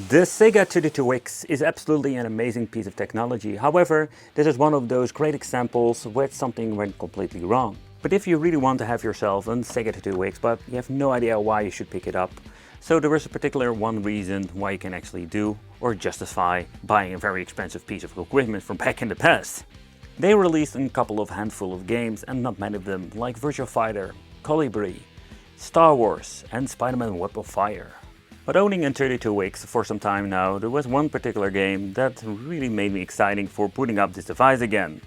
The Sega 32X is absolutely an amazing piece of technology. However, this is one of those great examples where something went completely wrong. But if you really want to have yourself a Sega 32X, but you have no idea why you should pick it up, so there is a particular one reason why you can actually do or justify buying a very expensive piece of equipment from back in the past. They released a couple of handful of games, and not many of them, like Virtua Fighter, Colibri, Star Wars and Spider-Man Web of Fire. But owning a 32X for some time now, there was one particular game that really made me excited for putting up this device again.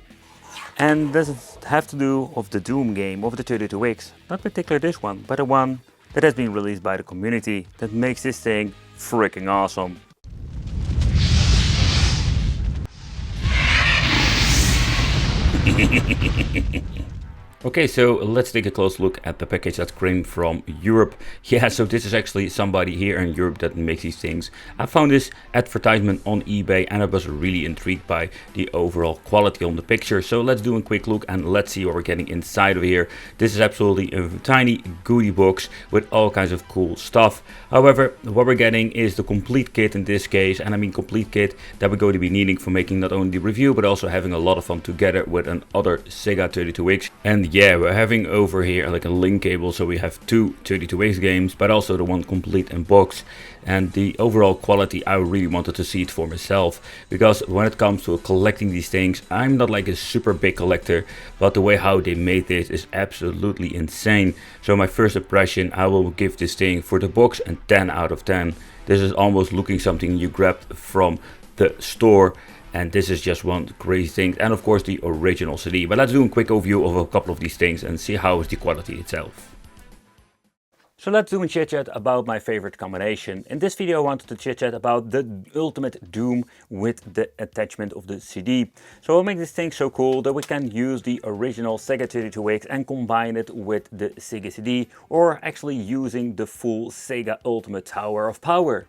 And this have to do with the Doom game of the 32X, not particularly this one, but the one that has been released by the community that makes this thing freaking awesome. Okay, so let's take a close look at the package that came from Europe. Yeah, so this is actually somebody here in Europe that makes these things. I found this advertisement on eBay and I was really intrigued by the overall quality on the picture. So let's do a quick look and let's see what we're getting inside of here. This is absolutely a tiny goodie box with all kinds of cool stuff. However, what we're getting is the complete kit in this case, and I mean complete kit that we're going to be needing for making not only the review but also having a lot of fun together with another Sega 32X. And yeah, we're having over here like a link cable, so we have two 32X games, but also the one complete in box. And the overall quality, I really wanted to see it for myself, because when it comes to collecting these things, I'm not like a super big collector, but the way how they made this is absolutely insane. So my first impression, I will give this thing for the box a 10 out of 10. This is almost looking something you grabbed from the store. And this is just one crazy thing, and of course the original CD. But let's do a quick overview of a couple of these things and see how is the quality itself. So let's do a chit chat about my favorite combination. In this video I wanted to chit chat about the ultimate Doom with the attachment of the CD. So what makes this thing so cool that we can use the original Sega 32X and combine it with the Sega CD, or actually using the full Sega Ultimate Tower of Power.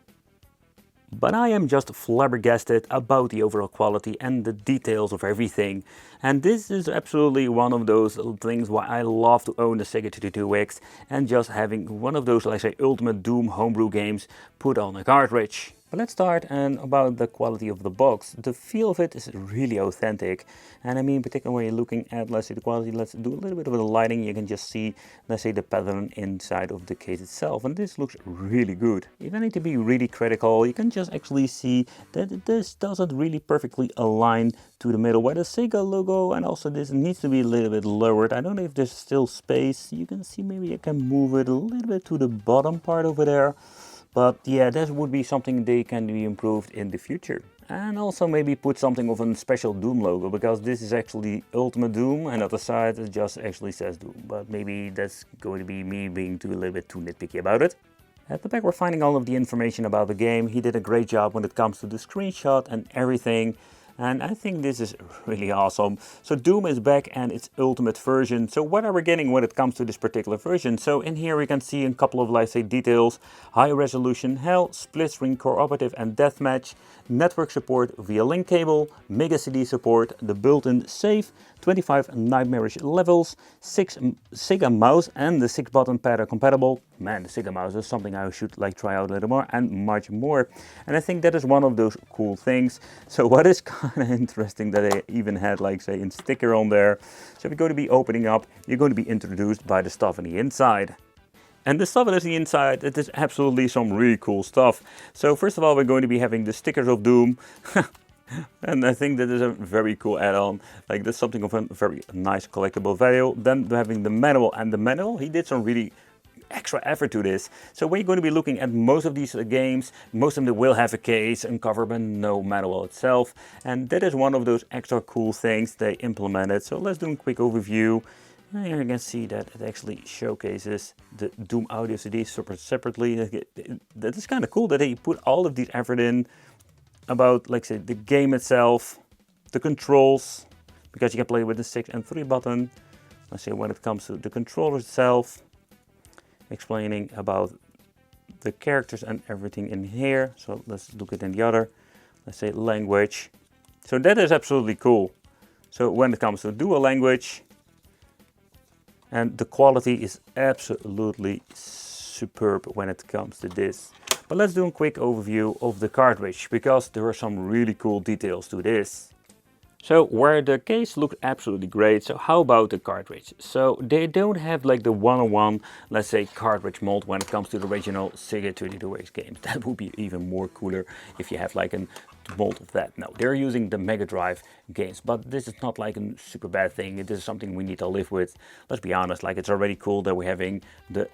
But I am just flabbergasted about the overall quality and the details of everything. And this is absolutely one of those things why I love to own the Sega 32X and just having one of those, let's say, ultimate Doom homebrew games put on a cartridge. But let's start about the quality of the box. The feel of it is really authentic. And I mean, particularly when you're looking at, let's say, the quality, let's do a little bit of the lighting. You can just see, let's say, the pattern inside of the case itself. And this looks really good. You don't need to be really critical. You can just actually see that this doesn't really perfectly align to the middle where the Sega logo, and also this needs to be a little bit lowered. I don't know if there's still space. You can see maybe I can move it a little bit to the bottom part over there. But yeah, that would be something they can be improved in the future. And also maybe put something of a special Doom logo, because this is actually Ultimate Doom and at the side it just actually says Doom. But maybe that's going to be me being a little bit too nitpicky about it. At the back we're finding all of the information about the game. He did a great job when it comes to the screenshot and everything. And I think this is really awesome. So Doom is back and its ultimate version. So what are we getting when it comes to this particular version? So in here we can see a couple of, let's say, details. High resolution HAL, split screen cooperative and deathmatch, network support via link cable, Mega CD support, the built-in save, 25 nightmarish levels, 6 Sega mouse and the 6 button pad are compatible. Man, the Sega mouse is something I should like try out a little more, and much more. And I think that is one of those cool things. So what is kind of interesting that they even had, like, say, a sticker on there. So if you're going to be opening up, you're going to be introduced by the stuff on the inside. And the stuff that is the inside, it is absolutely some really cool stuff. So first of all, we're going to be having the stickers of Doom. And I think that is a very cool add-on. Like, that's something of a very nice collectible value. Then having the manual, and the manual, he did some really extra effort to this. So when you're going to be looking at most of these games, most of them will have a case and cover, but no manual itself. And that is one of those extra cool things they implemented. So let's do a quick overview. And here you can see that it actually showcases the Doom audio CD separately. That is kind of cool that they put all of these effort in about, like, say, the game itself, the controls, because you can play with the 6 and 3 button. Let's say when it comes to the controller itself, explaining about the characters and everything in here. So let's look at in the other, let's say, language. So that is absolutely cool. So when it comes to dual language, and the quality is absolutely superb when it comes to this. But let's do a quick overview of the cartridge, because there are some really cool details to this. So where the case looks absolutely great, so how about the cartridge? So they don't have like the one-on-one, let's say, cartridge mold when it comes to the original Sega 32X games. That would be even more cooler if you have like a mold of that. No, they're using the Mega Drive games, but this is not like a super bad thing. This is something we need to live with. Let's be honest, like it's already cool that we're having the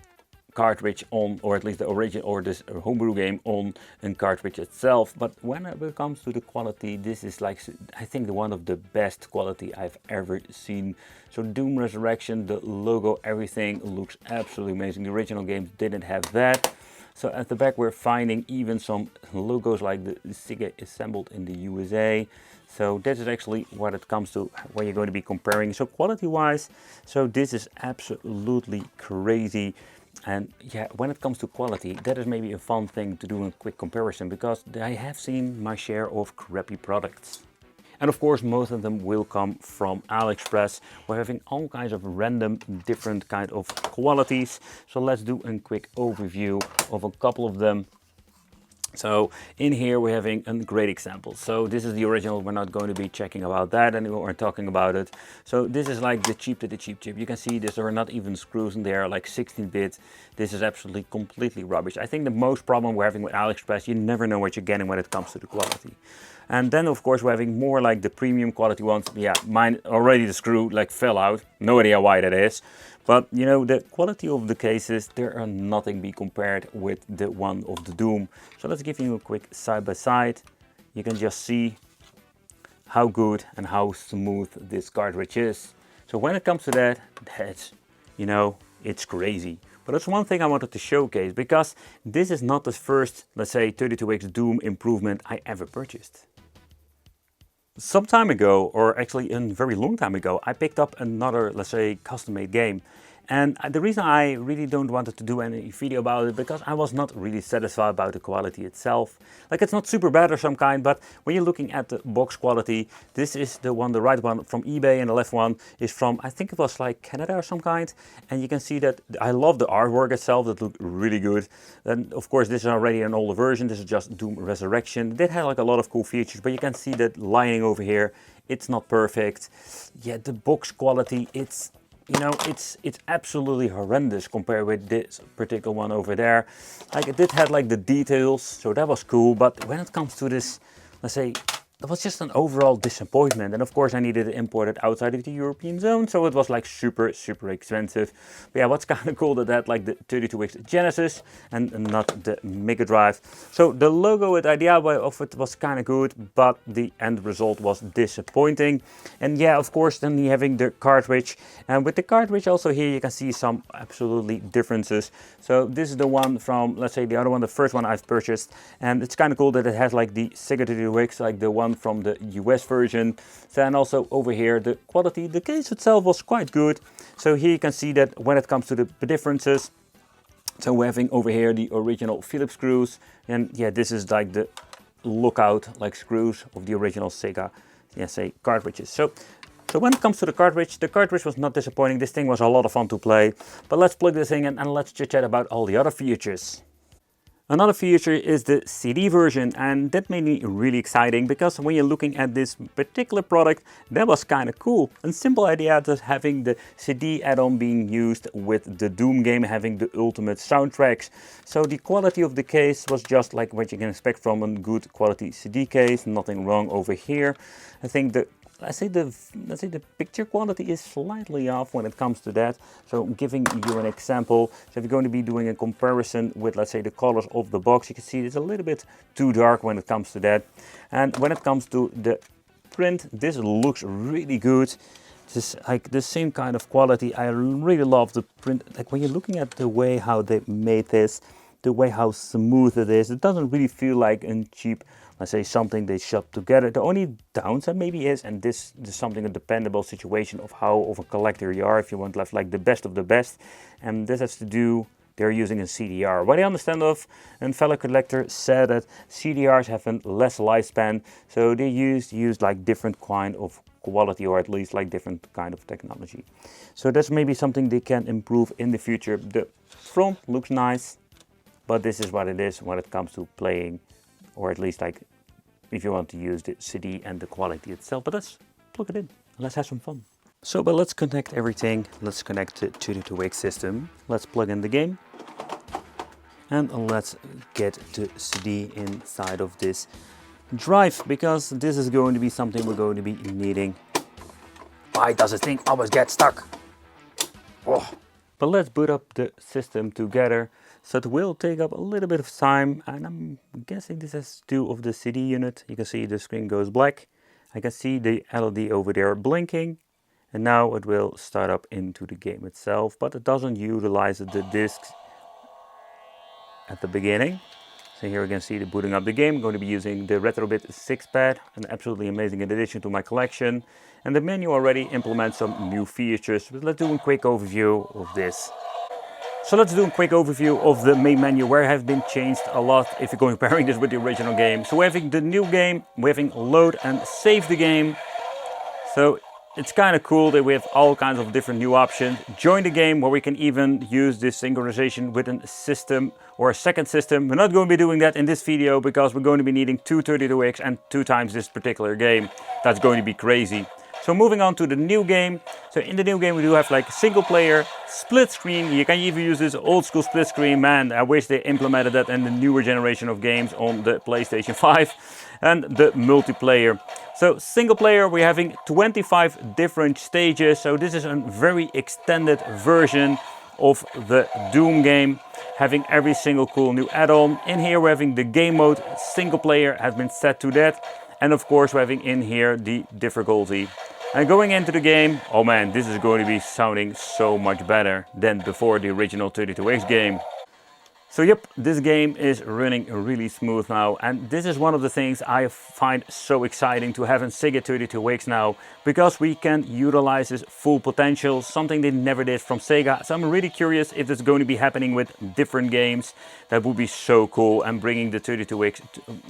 cartridge on, or at least the origin or this homebrew game on a cartridge itself. But when it comes to the quality, this is like, I think, one of the best quality I've ever seen. So Doom Resurrection, the logo, everything looks absolutely amazing. The original games didn't have that. So at the back we're finding even some logos like the Sega assembled in the USA. So this is actually what it comes to when you're going to be comparing. So quality wise, so this is absolutely crazy. And yeah, when it comes to quality, that is maybe a fun thing to do a quick comparison, because I have seen my share of crappy products. And of course, most of them will come from AliExpress. We're having all kinds of random different kind of qualities. So let's do a quick overview of a couple of them. So in here we're having a great example. So this is the original. We're not going to be checking about that anymore. We're talking about it. So this is like the cheap to the cheap chip. You can see there are not even screws in there, like 16-bit. This is absolutely completely rubbish. I think the most problem we're having with AliExpress, you never know what you're getting when it comes to the quality. And then of course we're having more like the premium quality ones. Yeah, mine already, the screw like fell out. No idea why that is. But you know, the quality of the cases, there are nothing be compared with the one of the Doom. So let's give you a quick side by side. You can just see how good and how smooth this cartridge is. So when it comes to that, that's, you know, it's crazy. But that's one thing I wanted to showcase, because this is not the first, let's say, 32X Doom improvement I ever purchased. Some time ago, or actually a very long time ago, I picked up another, let's say, custom-made game. And the reason I really don't want to do any video about it, because I was not really satisfied about the quality itself. Like, it's not super bad or some kind, but when you're looking at the box quality, this is the one, the right one from eBay, and the left one is from, I think it was like Canada or some kind. And you can see that I love the artwork itself, that looked really good. And of course, this is already an older version. This is just Doom Resurrection. It had like a lot of cool features, but you can see that lining over here, it's not perfect. Yeah, the box quality, it's, you know, it's absolutely horrendous compared with this particular one over there. Like, it did have like the details, so that was cool. But when it comes to this, let's say, it was just an overall disappointment. And of course I needed to import it outside of the European zone, so it was like super expensive. But yeah, what's kind of cool that that like the 32X Genesis and not the Mega Drive. So the logo, the idea of it was kind of good, but the end result was disappointing. And yeah, of course, then you're having the cartridge. And with the cartridge also here, you can see some absolutely differences. So this is the one from, let's say, the other one, the first one I've purchased. And it's kind of cool that it has like the Sega 32X, like the one from the US version. And also over here, the quality, the case itself was quite good. So here you can see that when it comes to the differences, so we're having over here the original Phillips screws, and yeah, this is like the lookout like screws of the original Sega, yeah, say, cartridges. So when it comes to the cartridge was not disappointing. This thing was a lot of fun to play. But let's plug this thing in and let's chit chat about all the other features. Another feature is the CD version, and that made me really exciting, because when you're looking at this particular product, that was kind of cool. A simple idea is having the CD add-on being used with the Doom game, having the ultimate soundtracks. So the quality of the case was just like what you can expect from a good quality CD case, nothing wrong over here. I think let's say the picture quality is slightly off when it comes to that. So giving you an example, so if you're going to be doing a comparison with, let's say, the colors of the box, you can see it's a little bit too dark when it comes to that. And when it comes to the print, this looks really good. This is like the same kind of quality. I really love the print. Like, when you're looking at the way how they made this, the way how smooth it is, it doesn't really feel like a cheap, let's say, something they shot together. The only downside maybe is, and this is something, a dependable situation of how of a collector you are, if you want left like the best of the best, and this has to do, they're using a CDR. What I understand of, a fellow collector said that CDRs have a less lifespan, so they use like different kind of quality, or at least like different kind of technology. So that's maybe something they can improve in the future. The front looks nice. but this is what it is when it comes to playing, or at least like if you want to use the CD and the quality itself. But let's plug it in and let's have some fun. So, but let's connect everything. Let's connect it to the 2X system. Let's plug in the game. And let's get the CD inside of this drive, because this is going to be something we're going to be needing. Why does this thing always get stuck? Oh. But let's boot up the system together. So it will take up a little bit of time, and I'm guessing this has to do with the CD unit. You can see the screen goes black. I can see the LED over there blinking. And now it will start up into the game itself, but it doesn't utilize the discs at the beginning. So here you can see the booting up the game. I'm going to be using the Retrobit 6-pad, an absolutely amazing addition to my collection. And the menu already implements some new features, but let's do a quick overview of this. So let's do a quick overview of the main menu, where it has been changed a lot if you're comparing this with the original game. So we're having the new game, we're having load and save the game. So it's kind of cool that we have all kinds of different new options. Join the game, where we can even use this synchronization with a system or a second system. We're not going to be doing that in this video because we're going to be needing two 32X and 2 times this particular game. That's going to be crazy. So moving on to the new game. So in the new game we do have like single player, split screen. You can even use this old school split screen. Man, I wish they implemented that in the newer generation of games on the PlayStation 5. And the multiplayer. So single player, we're having 25 different stages. So this is a very extended version of the Doom game, having every single cool new add-on. In here we're having the game mode, single player has been set to that. And of course we're having in here the difficulty. And going into the game, oh man, this is going to be sounding so much better than before the original 32X game. So yep, this game is running really smooth now, and this is one of the things I find so exciting to have in Sega 32X now, because we can utilize this full potential, something they never did from Sega. So I'm really curious if this is going to be happening with different games. That would be so cool, and bringing the 32X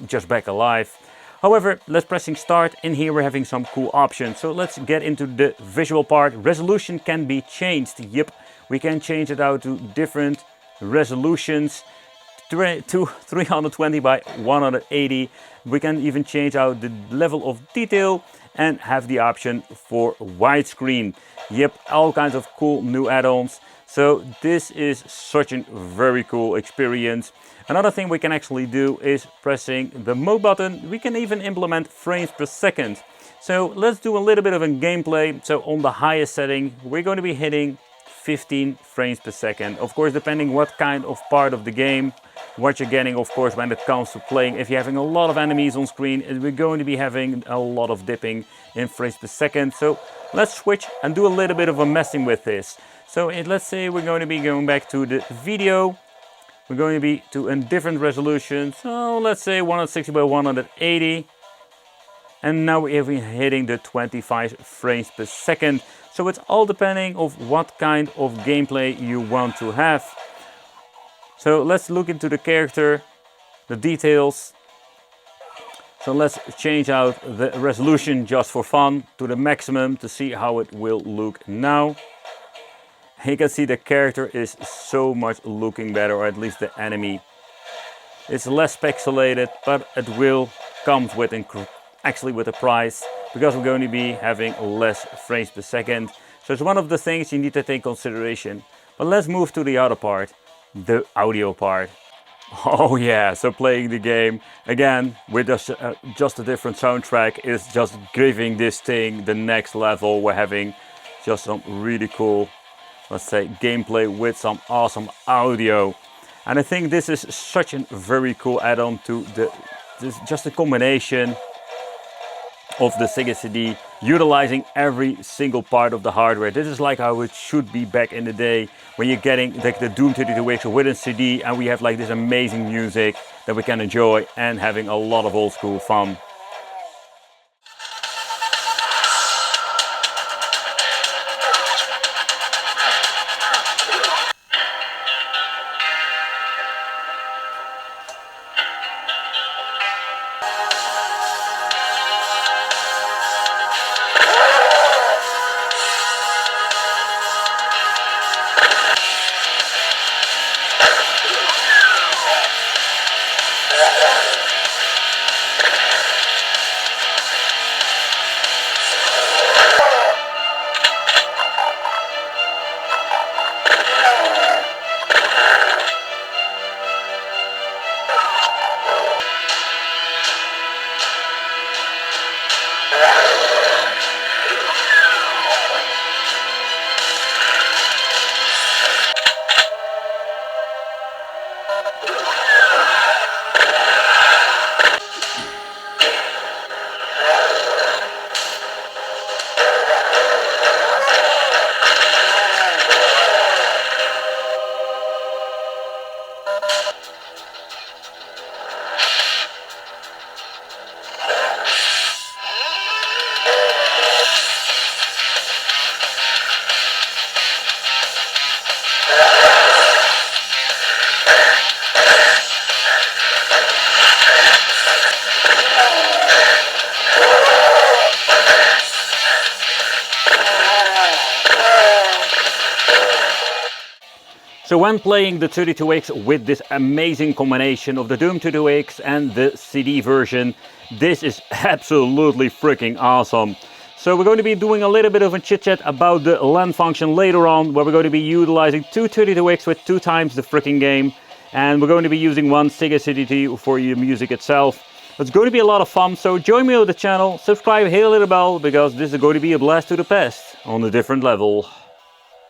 just back alive. However, let's pressing start. In here we're having some cool options. So let's get into the visual part. Resolution can be changed. Yep, we can change it out to different resolutions, to 320 by 180. We can even change out the level of detail and have the option for widescreen. Yep, all kinds of cool new add-ons. So this is such a very cool experience. Another thing we can actually do is pressing the mode button. We can even implement frames per second. So let's do a little bit of a gameplay. So on the highest setting, we're going to be hitting 15 frames per second. Of course, depending what kind of part of the game, what you're getting, of course, when it comes to playing. If you're having a lot of enemies on screen, we're going to be having a lot of dipping in frames per second. So let's switch and do a little bit of a messing with this. So let's say we're going to be going back to the video. We're going to be to a different resolution. So let's say 160 by 180. And now we're hitting the 25 frames per second. So it's all depending on what kind of gameplay you want to have. So let's look into the character, the details. So let's change out the resolution just for fun to the maximum to see how it will look now. You can see the character is so much looking better, or at least the enemy. It's less pixelated, but it will come with actually with a price, because we're going to be having less frames per second. So it's one of the things you need to take consideration. But let's move to the other part, the audio part. Oh yeah, so playing the game again with just a different soundtrack is just giving this thing the next level. We're having just some really cool, let's say, gameplay with some awesome audio. And I think this is such a very cool add-on to just a combination of the Sega CD, utilizing every single part of the hardware. This is like how it should be back in the day, when you're getting like the Doom 32X with a CD, and we have like this amazing music that we can enjoy and having a lot of old school fun. So when playing the 32X with this amazing combination of the Doom 32X and the CD version, this is absolutely freaking awesome. So we're going to be doing a little bit of a chit chat about the LAN function later on, where we're going to be utilizing two 32X with 2 times the freaking game. And we're going to be using one Sega CD for your music itself. It's going to be a lot of fun, so join me on the channel, subscribe, hit the little bell, because this is going to be a blast to the past on a different level.